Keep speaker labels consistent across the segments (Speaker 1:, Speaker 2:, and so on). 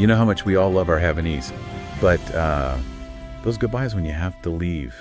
Speaker 1: You know how much we all love our Havanese, but those goodbyes when you have to leave,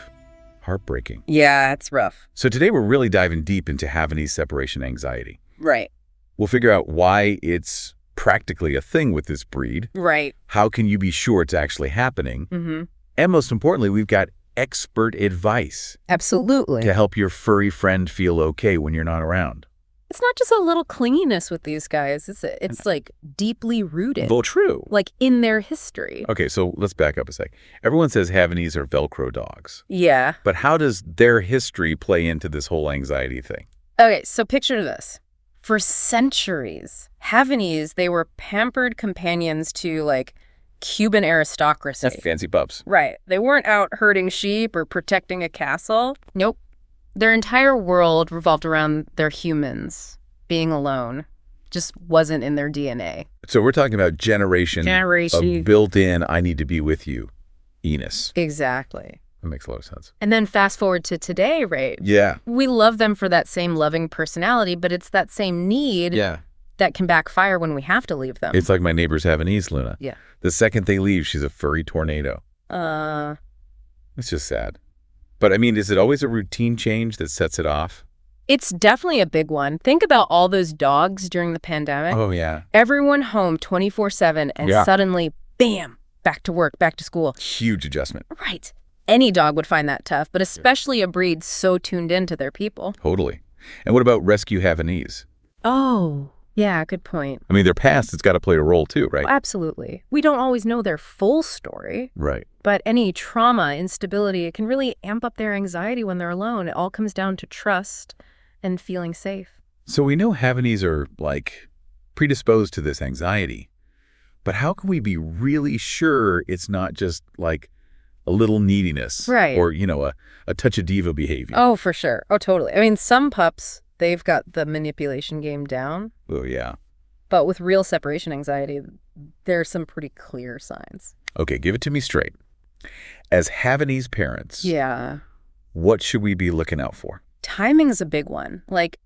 Speaker 1: heartbreaking.
Speaker 2: Yeah, it's rough.
Speaker 1: So today we're really diving deep into Havanese separation anxiety.
Speaker 2: Right.
Speaker 1: We'll figure out why it's practically a thing with this breed.
Speaker 2: Right.
Speaker 1: How can you be sure it's actually happening?
Speaker 2: Mm-hmm.
Speaker 1: And most importantly, we've got expert advice
Speaker 2: Absolutely.
Speaker 1: to help your furry friend feel okay when you're not around.
Speaker 2: It's not just a little clinginess with these guys. It's like deeply rooted.
Speaker 1: Well, true.
Speaker 2: Like in their history.
Speaker 1: Okay, so let's back up a sec. Everyone says Havanese are Velcro dogs.
Speaker 2: Yeah.
Speaker 1: But how does their history play into this whole anxiety thing?
Speaker 2: Okay, so picture this. For centuries, Havanese, they were pampered companions to, like, Cuban aristocracy.
Speaker 1: That's fancy pups.
Speaker 2: Right. They weren't out herding sheep or protecting a castle. Nope. Their entire world revolved around their humans being alone. Just wasn't in their DNA.
Speaker 1: So we're talking about generation of built-in, I need to be with you, Enos.
Speaker 2: Exactly.
Speaker 1: That makes a lot of sense.
Speaker 2: And then fast forward to today, right?
Speaker 1: Yeah.
Speaker 2: We love them for that same loving personality, but it's that same need that can backfire when we have to leave them.
Speaker 1: It's like my neighbor's Havanese, Luna.
Speaker 2: Yeah.
Speaker 1: The second they leave, she's a furry tornado. It's just sad. But I mean, is it always a routine change that sets it off?
Speaker 2: It's definitely a big one. Think about all those dogs during the pandemic.
Speaker 1: Oh, yeah.
Speaker 2: Everyone home 24/7 and suddenly, bam, back to work, back to school.
Speaker 1: Huge adjustment.
Speaker 2: Right. Any dog would find that tough, but especially a breed so tuned into their people.
Speaker 1: Totally. And what about rescue Havanese?
Speaker 2: Oh, yeah, good point.
Speaker 1: I mean, their past has got to play a role too, right?
Speaker 2: Oh, absolutely. We don't always know their full story.
Speaker 1: Right.
Speaker 2: But any trauma, instability, it can really amp up their anxiety when they're alone. It all comes down to trust and feeling safe.
Speaker 1: So we know Havanese are, like, predisposed to this anxiety. But how can we be really sure it's not just, like, a little neediness?
Speaker 2: Right.
Speaker 1: Or, you know, a touch of diva behavior?
Speaker 2: Oh, for sure. Oh, totally. I mean, some pups, they've got the manipulation game down.
Speaker 1: Oh, yeah.
Speaker 2: But with real separation anxiety, there's some pretty clear signs.
Speaker 1: Okay, give it to me straight. As Havanese parents, what should we be looking out for?
Speaker 2: Timing's a big one. Like,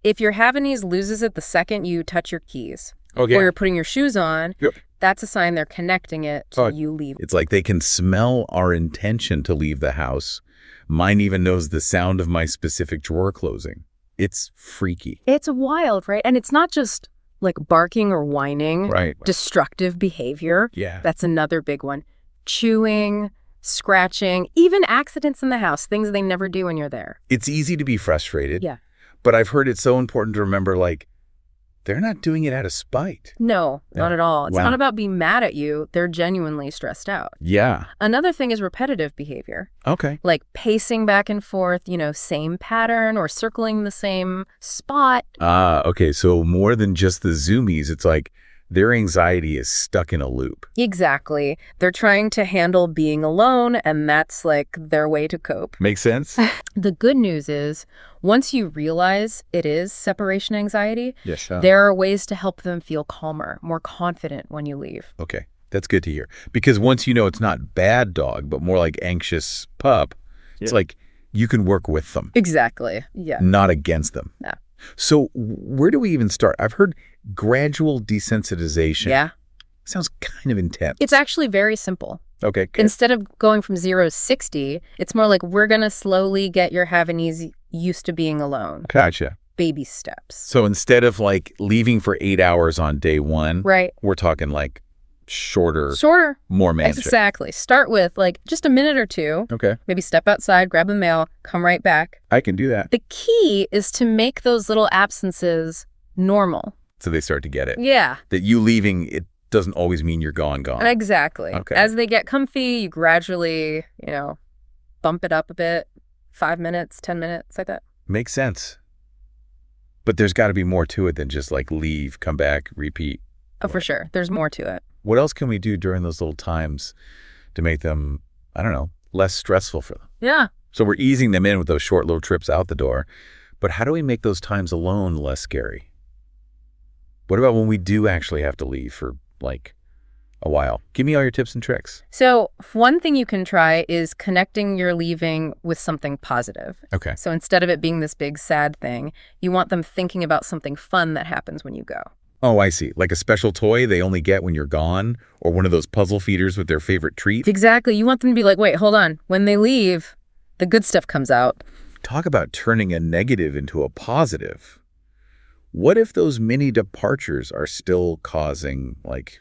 Speaker 2: if your Havanese loses it the second you touch your keys, or you're putting your shoes on, that's a sign they're connecting it to you leaving.
Speaker 1: It's like they can smell our intention to leave the house. Mine even knows the sound of my specific drawer closing. It's freaky.
Speaker 2: It's wild, right? And it's not just like barking or whining.
Speaker 1: Right.
Speaker 2: Destructive behavior.
Speaker 1: Yeah.
Speaker 2: That's another big one. Chewing, scratching, even accidents in the house, things they never do when you're there.
Speaker 1: It's easy to be frustrated.
Speaker 2: Yeah.
Speaker 1: But I've heard it's so important to remember, like, they're not doing it out of spite.
Speaker 2: No, not at all. It's not about being mad at you. They're genuinely stressed out.
Speaker 1: Yeah.
Speaker 2: Another thing is repetitive behavior.
Speaker 1: Okay.
Speaker 2: Like pacing back and forth, same pattern or circling the same spot.
Speaker 1: Okay. So more than just the zoomies, it's like their anxiety is stuck in a loop.
Speaker 2: Exactly. They're trying to handle being alone, and that's like their way to cope.
Speaker 1: Makes sense?
Speaker 2: The good news is, once you realize it is separation anxiety,
Speaker 1: sure,
Speaker 2: there are ways to help them feel calmer, more confident when you leave.
Speaker 1: Okay. That's good to hear. Because once you know it's not bad dog, but more like anxious pup, it's like you can work with them.
Speaker 2: Exactly. Yeah.
Speaker 1: Not against them.
Speaker 2: Yeah.
Speaker 1: So where do we even start? I've heard gradual desensitization.
Speaker 2: Yeah.
Speaker 1: Sounds kind of intense.
Speaker 2: It's actually very simple.
Speaker 1: Okay. Good.
Speaker 2: Instead of going from 0 to 60, it's more like we're going to slowly get your Havanese used to being alone.
Speaker 1: Gotcha.
Speaker 2: Baby steps.
Speaker 1: So instead of like leaving for 8 hours on day one,
Speaker 2: right,
Speaker 1: we're talking like shorter, more magic.
Speaker 2: Exactly. Start with like just a minute or two.
Speaker 1: Okay.
Speaker 2: Maybe step outside, grab the mail, come right back.
Speaker 1: I can do that.
Speaker 2: The key is to make those little absences normal.
Speaker 1: So they start to get it.
Speaker 2: Yeah.
Speaker 1: That you leaving, it doesn't always mean you're gone.
Speaker 2: Exactly.
Speaker 1: Okay.
Speaker 2: As they get comfy, you gradually, bump it up a bit. 5 minutes, 10 minutes, like that.
Speaker 1: Makes sense. But there's got to be more to it than just like leave, come back, repeat.
Speaker 2: Oh, for sure. There's more to it.
Speaker 1: What else can we do during those little times to make them, I don't know, less stressful for them?
Speaker 2: Yeah.
Speaker 1: So we're easing them in with those short little trips out the door. But how do we make those times alone less scary? What about when we do actually have to leave for like a while? Give me all your tips and tricks.
Speaker 2: So one thing you can try is connecting your leaving with something positive.
Speaker 1: Okay.
Speaker 2: So instead of it being this big sad thing, you want them thinking about something fun that happens when you go.
Speaker 1: Oh, I see. Like a special toy they only get when you're gone, or one of those puzzle feeders with their favorite treat.
Speaker 2: Exactly. You want them to be like, wait, hold on. When they leave, the good stuff comes out.
Speaker 1: Talk about turning a negative into a positive. What if those mini departures are still causing, like,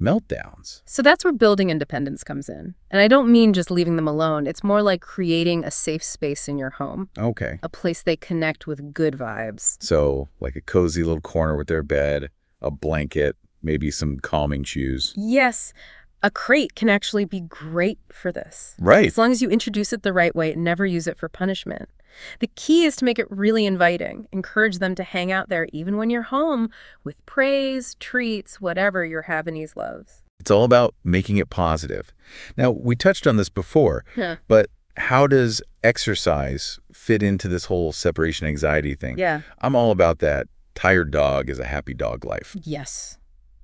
Speaker 1: meltdowns?
Speaker 2: So that's where building independence comes in. And I don't mean just leaving them alone. It's more like creating a safe space in your home,
Speaker 1: Okay.
Speaker 2: a place they connect with good vibes.
Speaker 1: So, like a cozy little corner with their bed, a blanket, maybe some calming shoes.
Speaker 2: Yes, a crate can actually be great for this.
Speaker 1: Right.
Speaker 2: As long as you introduce it the right way and never use it for punishment. The key is to make it really inviting. Encourage them to hang out there even when you're home with praise, treats, whatever your Havanese loves.
Speaker 1: It's all about making it positive. Now, we touched on this before, but how does exercise fit into this whole separation anxiety thing?
Speaker 2: Yeah.
Speaker 1: I'm all about that. Tired dog is a happy dog life.
Speaker 2: Yes.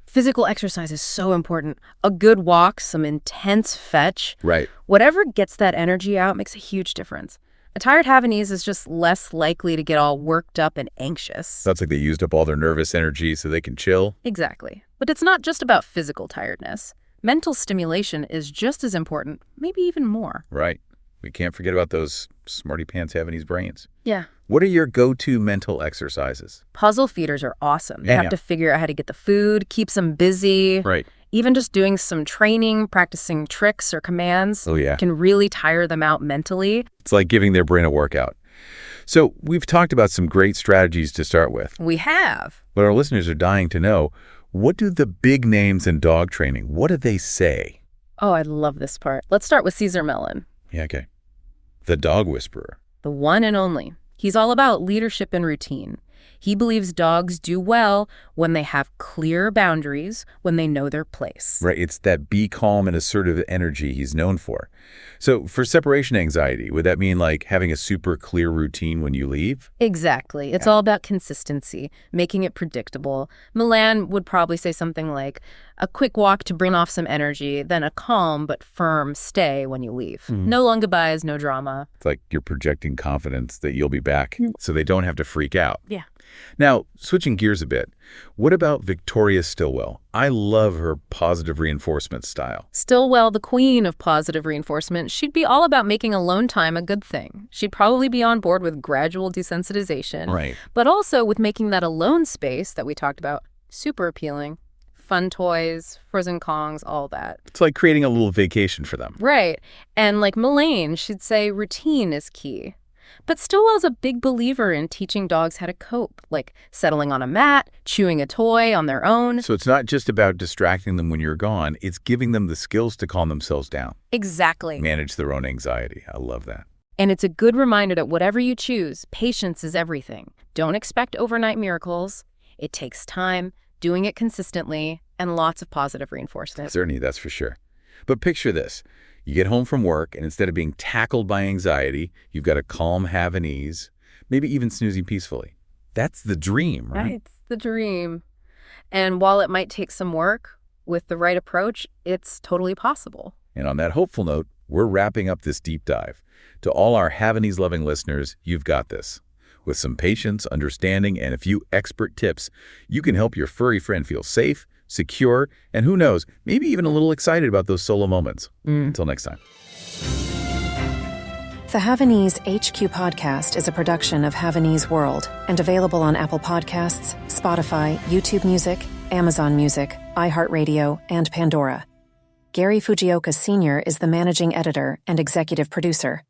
Speaker 2: Physical exercise is so important. A good walk, some intense fetch.
Speaker 1: Right.
Speaker 2: Whatever gets that energy out makes a huge difference. A tired Havanese is just less likely to get all worked up and anxious.
Speaker 1: Sounds like they used up all their nervous energy so they can chill.
Speaker 2: Exactly. But it's not just about physical tiredness. Mental stimulation is just as important, maybe even more.
Speaker 1: Right. We can't forget about those smarty pants Havanese brains.
Speaker 2: Yeah.
Speaker 1: What are your go-to mental exercises?
Speaker 2: Puzzle feeders are awesome. You
Speaker 1: Yeah.
Speaker 2: have to figure out how to get the food, keeps them busy.
Speaker 1: Right.
Speaker 2: Even just doing some training, practicing tricks or commands
Speaker 1: Oh, yeah.
Speaker 2: can really tire them out mentally.
Speaker 1: It's like giving their brain a workout. So we've talked about some great strategies to start with,
Speaker 2: We have.
Speaker 1: but our listeners are dying to know, what do the big names in dog training, what do they say?
Speaker 2: Oh, I love this part. Let's start with Caesar Mellon,
Speaker 1: Yeah, okay. The dog whisperer.
Speaker 2: the one and only. He's all about leadership and routine. He believes dogs do well when they have clear boundaries, when they know their place.
Speaker 1: Right, it's that be calm and assertive energy he's known for. So for separation anxiety, would that mean like having a super clear routine when you leave?
Speaker 2: Exactly. It's all about consistency, making it predictable. Milan would probably say something like, a quick walk to bring off some energy, then a calm but firm stay when you leave. No long goodbyes, no drama.
Speaker 1: It's like you're projecting confidence that you'll be back so they don't have to freak out.
Speaker 2: Yeah.
Speaker 1: Now, switching gears a bit, what about Victoria Stilwell? I love her positive reinforcement style.
Speaker 2: Stillwell, the queen of positive reinforcement, she'd be all about making alone time a good thing. She'd probably be on board with gradual desensitization,
Speaker 1: Right.
Speaker 2: but also with making that alone space that we talked about super appealing. Fun toys, frozen Kongs, all that.
Speaker 1: It's like creating a little vacation for them.
Speaker 2: Right. And like Melaine, she'd say routine is key. But Stillwell's a big believer in teaching dogs how to cope, like settling on a mat, chewing a toy on their own.
Speaker 1: So it's not just about distracting them when you're gone, it's giving them the skills to calm themselves down,
Speaker 2: Exactly.
Speaker 1: manage their own anxiety. I love that.
Speaker 2: And it's a good reminder that whatever you choose, patience is everything. Don't expect overnight miracles. It takes time, doing it consistently, and lots of positive reinforcement.
Speaker 1: Certainly, that's for sure. But picture this. You get home from work, and instead of being tackled by anxiety, you've got a calm Havanese, maybe even snoozing peacefully. That's the dream, right?
Speaker 2: It's the dream. And while it might take some work, with the right approach, it's totally possible.
Speaker 1: And on that hopeful note, we're wrapping up this deep dive. To all our Havanese-loving listeners, you've got this. With some patience, understanding, and a few expert tips, you can help your furry friend feel safe, secure, and who knows, maybe even a little excited about those solo moments. Until next time.
Speaker 3: The Havanese HQ podcast is a production of Havanese World and available on Apple Podcasts, Spotify, YouTube Music, Amazon Music, iHeartRadio, and Pandora. Gary Fujioka Sr. is the managing editor and executive producer.